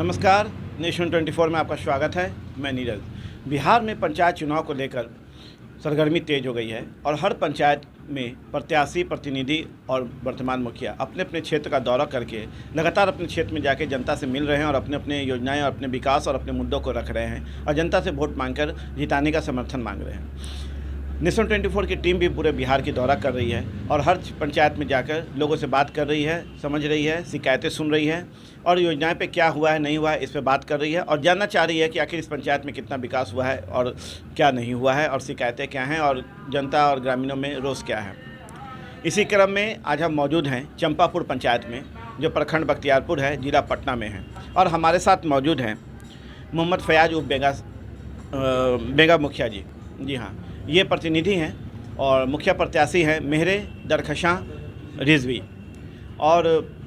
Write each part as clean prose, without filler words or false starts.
नमस्कार, नेशन 24 में आपका स्वागत है। मैं नीरज। बिहार में पंचायत चुनाव को लेकर सरगर्मी तेज हो गई है और हर पंचायत में प्रत्याशी, प्रतिनिधि और वर्तमान मुखिया अपने अपने क्षेत्र का दौरा करके लगातार अपने क्षेत्र में जाके जनता से मिल रहे हैं और अपने अपने योजनाएं और अपने विकास और अपने मुद्दों को रख रहे हैं और जनता से वोट मांगकर जिताने का समर्थन मांग रहे हैं। नेशन 24 की टीम भी पूरे बिहार की दौरा कर रही है और हर पंचायत में जाकर लोगों से बात कर रही है, समझ रही है, शिकायतें सुन रही है और योजनाएं पे क्या हुआ है, नहीं हुआ है, इस पे बात कर रही है और जानना चाह रही है कि आखिर इस पंचायत में कितना विकास हुआ है और क्या नहीं हुआ है और शिकायतें क्या हैं और जनता और ग्रामीणों में रोष क्या है। इसी क्रम में आज हम मौजूद हैं चंपापुर पंचायत में, जो प्रखंड बख्तियारपुर है, जिला पटना में है और हमारे साथ मौजूद हैं मोहम्मद फयाज उर्फ बेगा मुखिया जी। जी हाँ, ये प्रतिनिधि हैं और मुखिया प्रत्याशी हैं मेहरे दरखशां रिजवी। और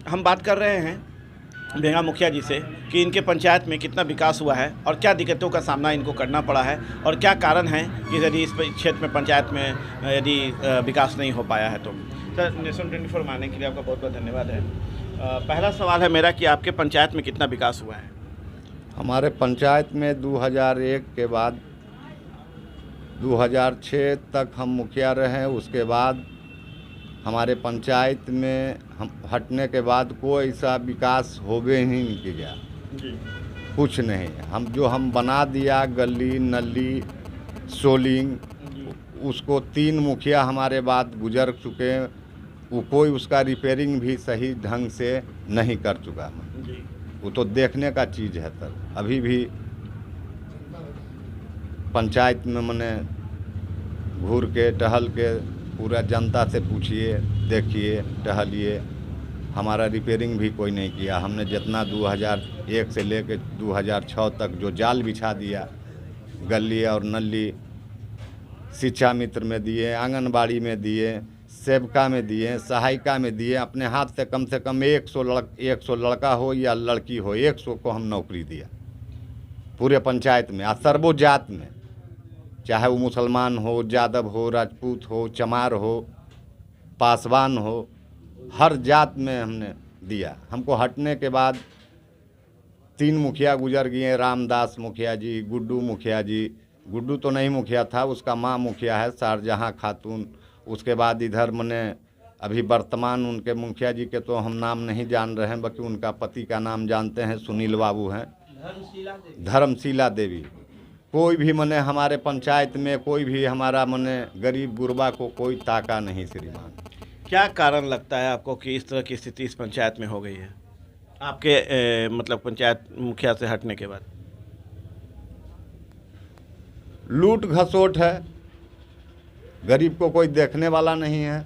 हम बात कर रहे हैं बेगा मुखिया जी से कि इनके पंचायत में कितना विकास हुआ है और क्या दिक्कतों का सामना इनको करना पड़ा है और क्या कारण है कि यदि इस क्षेत्र में पंचायत में यदि विकास नहीं हो पाया है तो। सर, नेशन 24 में आने के लिए आपका बहुत बहुत धन्यवाद है। पहला सवाल है मेरा कि आपके पंचायत में कितना विकास हुआ है? हमारे पंचायत में 2001 के बाद 2006 तक हम मुखिया रहे। उसके बाद हमारे पंचायत में हम हटने के बाद कोई ऐसा विकास होवे ही नहीं किया जी। कुछ नहीं। हम बना दिया गली नली सोलिंग, उसको 3 मुखिया हमारे बाद गुजर चुके, वो कोई उसका रिपेयरिंग भी सही ढंग से नहीं कर चुका जी। वो तो देखने का चीज़ है सर। अभी भी पंचायत में मैंने घूर के टहल के पूरा जनता से पूछिए, देखिए, टहलिए, हमारा रिपेयरिंग भी कोई नहीं किया। हमने जितना 2001 से लेकर 2006 तक जो जाल बिछा दिया, गली और नली शिक्षा मित्र में दिए, आंगनबाड़ी में दिए, सेवका में दिए, सहायिका में दिए। अपने हाथ से कम 100 लड़का हो या लड़की हो, 100 को हम नौकरी दिया पूरे पंचायत में। सर्वो जात में, चाहे वो मुसलमान हो, यादव हो, राजपूत हो, चमार हो, पासवान हो, हर जात में हमने दिया। हमको हटने के बाद 3 मुखिया गुजर गए, रामदास मुखिया जी, गुड्डू मुखिया जी। गुड्डू तो नहीं मुखिया था, उसका माँ मुखिया है शारजहाँ खातून। उसके बाद इधर मैंने अभी वर्तमान उनके मुखिया जी के तो हम नाम नहीं जान रहे हैं, बाकी उनका पति का नाम जानते हैं, सुनील बाबू हैं, धर्मशिला देवी। कोई भी मने हमारे पंचायत में कोई भी हमारा मने गरीब गुरबा को कोई ताका नहीं श्रीमान। क्या कारण लगता है आपको कि इस तरह की स्थिति इस पंचायत में हो गई है आपके मतलब पंचायत मुखिया से हटने के बाद? लूट घसोट है, गरीब को कोई देखने वाला नहीं है,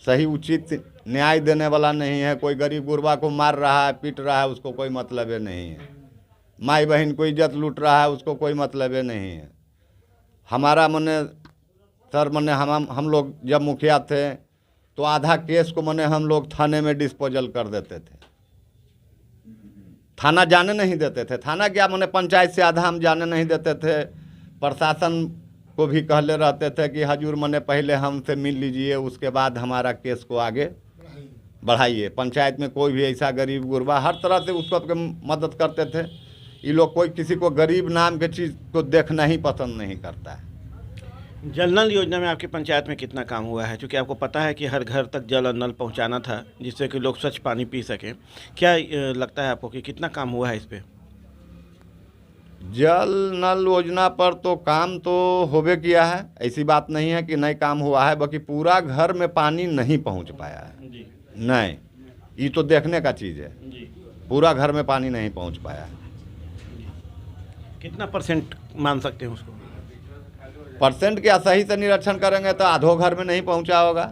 सही उचित न्याय देने वाला नहीं है। कोई गरीब गुरबा को मार रहा है, पीट रहा है, उसको कोई मतलब नहीं है। माई बहन को इज्जत लूट रहा है, उसको कोई मतलब नहीं है। हमारा मने सर मने हम लोग जब मुखिया थे तो आधा केस को मने हम लोग थाने में डिस्पोजल कर देते थे। थाना जाने नहीं देते थे। थाना क्या मने पंचायत से आधा हम जाने नहीं देते थे। प्रशासन को भी कहले रहते थे कि हजूर मने पहले हमसे मिल लीजिए, उसके बाद हमारा केस को आगे बढ़ाइए। पंचायत में कोई भी ऐसा गरीब गुरबा हर तरह से उसको मदद करते थे। ये लोग कोई किसी को गरीब नाम के चीज़ को देखना ही पसंद नहीं करता है। जल नल योजना में आपकी पंचायत में कितना काम हुआ है? क्योंकि आपको पता है कि हर घर तक जल और नल पहुंचाना था जिससे कि लोग स्वच्छ पानी पी सकें। क्या लगता है आपको कि कितना काम हुआ है इस पे? जल नल योजना पर तो काम तो होबे किया है, ऐसी बात नहीं है कि नहीं काम हुआ है, बाकी पूरा घर में पानी नहीं पहुँच पाया है जी। नहीं, ये तो देखने का चीज़ है जी। पूरा घर में पानी नहीं पहुँच पाया है। कितना परसेंट मान सकते हैं उसको? परसेंट क्या, सही से निरीक्षण करेंगे तो आधो घर में नहीं पहुंचा होगा,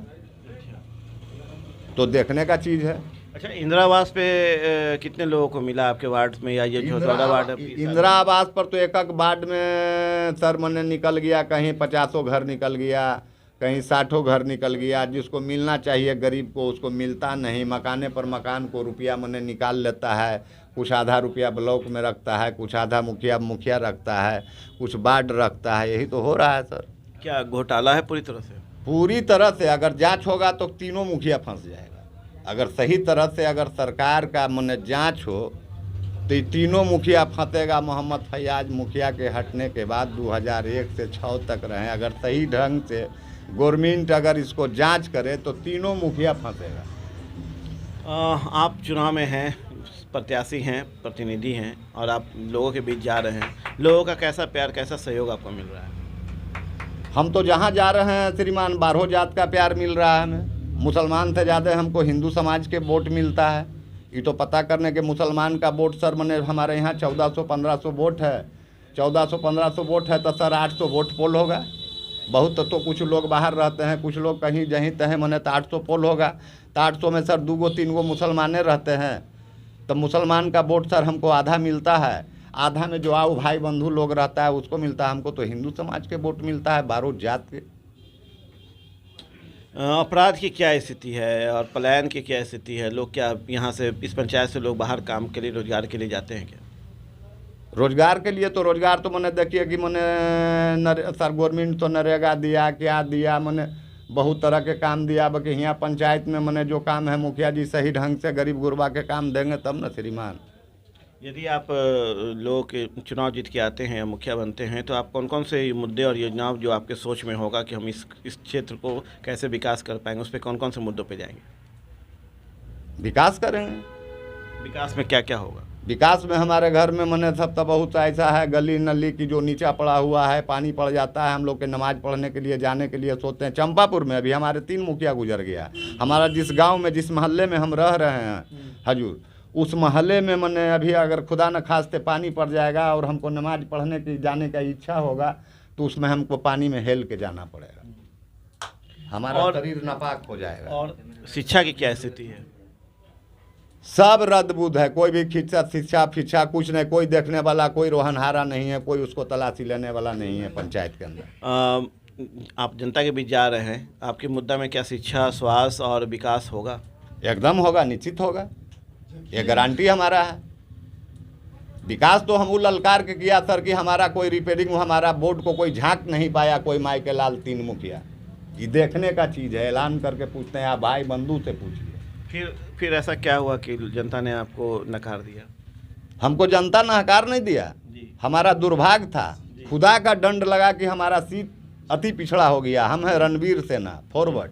तो देखने का चीज़ है। अच्छा, इंदिरा आवास पे कितने लोगों को मिला आपके वार्ड में या ये छोटा वार्ड? इंदिरा आवास पर तो एक वार्ड में सर मने निकल गया, कहीं 50 घर निकल गया, कहीं 60 घर निकल गया। जिसको मिलना चाहिए गरीब को उसको मिलता नहीं। मकाने पर मकान को रुपया मने निकाल लेता है, कुछ आधा रुपया ब्लॉक में रखता है, कुछ आधा मुखिया रखता है, कुछ वार्ड रखता है। यही तो हो रहा है सर। क्या घोटाला है पूरी तरह से? पूरी तरह से। अगर जांच होगा तो तीनों मुखिया फंस जाएगा। अगर सही तरह से अगर सरकार का मन जांच हो तो ये तीनों मुखिया फंसेगा। मोहम्मद फैयाज मुखिया के हटने के बाद 2001 से 6 तक रहे, अगर सही ढंग से गवर्नमेंट अगर इसको जांच करे तो तीनों मुखिया फंसेगा। आप चुनाव में हैं, प्रत्याशी हैं, प्रतिनिधि हैं और आप लोगों के बीच जा रहे हैं, लोगों का कैसा प्यार, कैसा सहयोग आपको मिल रहा है? हम तो जहाँ जा रहे हैं श्रीमान 12 जात का प्यार मिल रहा है हमें। मुसलमान से ज़्यादा हमको हिंदू समाज के वोट मिलता है। ये तो पता करने के मुसलमान का वोट सर मने हमारे यहाँ 1400-1500 वोट है। 1400-1500 वोट है तो सर 800 वोट पोल होगा। बहुत तो कुछ लोग बाहर रहते हैं, कुछ लोग कहीं जहीं तहें मने तो 800 पोल होगा। तो 800 में सर 2-3 मुसलमाने रहते हैं, तो मुसलमान का वोट सर हमको आधा मिलता है। आधा में जो आओ भाई बंधु लोग रहता है उसको मिलता है। हमको तो हिंदू समाज के वोट मिलता है, 12 जात के। अपराध की क्या स्थिति है और पलायन की क्या स्थिति है? लोग क्या यहाँ से, इस पंचायत से लोग बाहर काम के लिए, रोजगार के लिए जाते हैं क्या? रोजगार के लिए तो रोजगार तो मैंने देखिए कि मैंने सर गवर्नमेंट तो नरेगा दिया, क्या दिया, मैंने बहुत तरह के काम दिया। बाकी यहाँ पंचायत में मैंने जो काम है मुखिया जी सही ढंग से गरीब गुरबा के काम देंगे तब न श्रीमान। यदि आप लोगों के चुनाव जीत के आते हैं या मुखिया बनते हैं तो आप कौन कौन से मुद्दे और योजनाओं जो आपके सोच में होगा कि हम इस क्षेत्र को कैसे विकास कर पाएंगे, उस पर कौन कौन से मुद्दों पे जाएंगे? विकास करेंगे। विकास में क्या क्या होगा? विकास में हमारे घर में मैंने सब तो बहुत ऐसा है, गली नली की जो नीचा पड़ा हुआ है, पानी पड़ जाता है। हम लोग के नमाज पढ़ने के लिए जाने के लिए सोचते हैं। चंपापुर में अभी हमारे 3 मुखिया गुजर गया। हमारा जिस गांव में, जिस मोहल्ले में हम रह रहे हैं हजूर, उस मोहल्ले में मैंने अभी अगर खुदा न खास्ते पानी पड़ जाएगा और हमको नमाज पढ़ने की जाने का इच्छा होगा तो उसमें हमको पानी में हेल के जाना पड़ेगा, हमारा शरीर नापाक हो जाएगा। और शिक्षा की क्या स्थिति है? सब रद्द बुद्ध है। कोई भी शिक्षा कुछ नहीं, कोई देखने वाला, कोई रोहनहारा नहीं है, कोई उसको तलाशी लेने वाला नहीं है पंचायत के अंदर। आप जनता के बीच जा रहे हैं, आपके मुद्दा में क्या शिक्षा, स्वास्थ्य और विकास होगा? एकदम होगा, निश्चित होगा, ये गारंटी हमारा है। विकास तो हम ललकार के किया सर कि हमारा कोई रिपेयरिंग, हमारा बोर्ड को कोई झांक नहीं पाया, कोई माई के लाल 3 मुखिया। ये देखने का चीज़ है, ऐलान करके पूछते हैं, आप भाई बंधु से पूछिए। फिर ऐसा क्या हुआ कि जनता ने आपको नकार दिया? हमको जनता नकार नहीं दिया, हमारा दुर्भाग्य था। खुदा का दंड लगा कि हमारा सीट अति पिछड़ा हो गया। हम है रणवीर सेना फॉरवर्ड,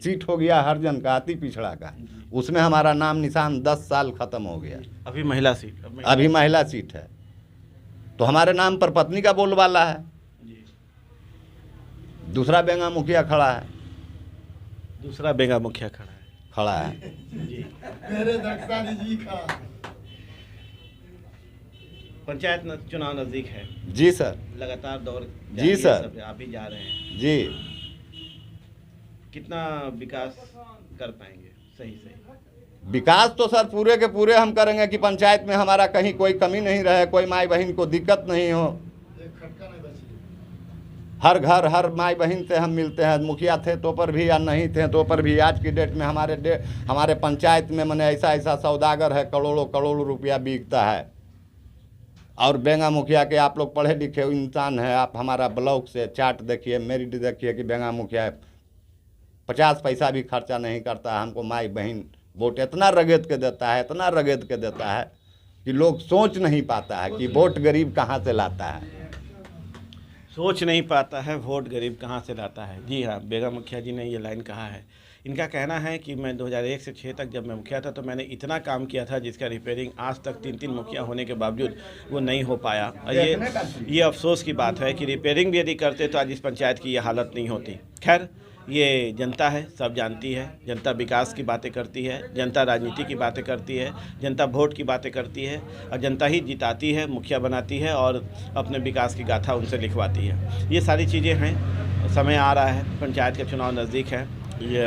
सीट हो गया हरजन का अति पिछड़ा का। उसमें हमारा नाम निशान 10 साल खत्म हो गया। अभी महिला सीट, अभी महिला सीट है तो हमारे नाम पर पत्नी का बोलबाला है। दूसरा बेंगा मुखिया खड़ा है, दूसरा बेंगा मुखिया खड़ा है जी। मेरे दक्षानी जी का पंचायत चुनाव नजदीक है जी सर, लगातार दौर जी सर, आप भी जा रहे हैं जी। कितना विकास कर पाएंगे? सही विकास तो सर पूरे के पूरे हम करेंगे कि पंचायत में हमारा कहीं कोई कमी नहीं रहे, कोई माई बहन को दिक्कत नहीं हो। एक खटका नहीं बची। हर घर हर माई बहन से हम मिलते हैं। मुखिया थे तो पर भी या नहीं थे तो पर भी, आज की डेट में हमारे पंचायत में मैंने ऐसा सौदागर है, करोड़ों रुपया बिकता है। और बेंगा मुखिया के आप लोग पढ़े लिखे इंसान हैं, आप हमारा ब्लॉक से चार्ट देखिए, मेरिट देखिए कि बेंगा मुखिया 50 पैसा भी खर्चा नहीं करता है। हमको माई बहन वोट इतना रगेद के देता है, इतना रगेद के देता है कि लोग सोच नहीं पाता है कि वोट गरीब कहाँ से लाता है। सोच नहीं पाता है वोट गरीब कहाँ से लाता है। जी हाँ, बेगा मुखिया जी ने ये लाइन कहा है। इनका कहना है कि मैं 2001 से 6 तक जब मैं मुखिया था तो मैंने इतना काम किया था जिसका रिपेयरिंग आज तक 3 मुखिया होने के बावजूद वो नहीं हो पाया। और ये अफसोस की बात है कि रिपेयरिंग भी यदि करते तो आज इस पंचायत की ये हालत नहीं होती। खैर, ये जनता है, सब जानती है। जनता विकास की बातें करती है, जनता राजनीति की बातें करती है, जनता वोट की बातें करती है और जनता ही जिताती है, मुखिया बनाती है और अपने विकास की गाथा उनसे लिखवाती है। ये सारी चीज़ें हैं। समय आ रहा है, पंचायत के चुनाव नज़दीक है। ये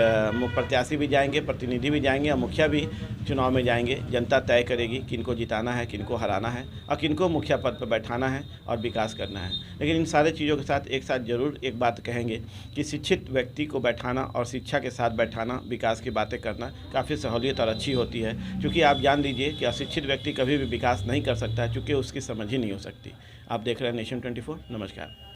प्रत्याशी भी जाएंगे, प्रतिनिधि भी जाएंगे और मुखिया भी चुनाव में जाएंगे। जनता तय करेगी किनको जिताना है, किनको हराना है और किनको मुखिया पद पर बैठाना है और विकास करना है। लेकिन इन सारे चीज़ों के साथ एक साथ ज़रूर एक बात कहेंगे कि शिक्षित व्यक्ति को बैठाना और शिक्षा के साथ बैठाना, विकास की बातें करना काफ़ी सहूलियत और अच्छी होती है। क्योंकि आप जान लीजिए कि अशिक्षित व्यक्ति कभी भी विकास नहीं कर सकता, चूँकि उसकी समझ ही नहीं हो सकती। आप देख रहे हैं नेशन 24। नमस्कार।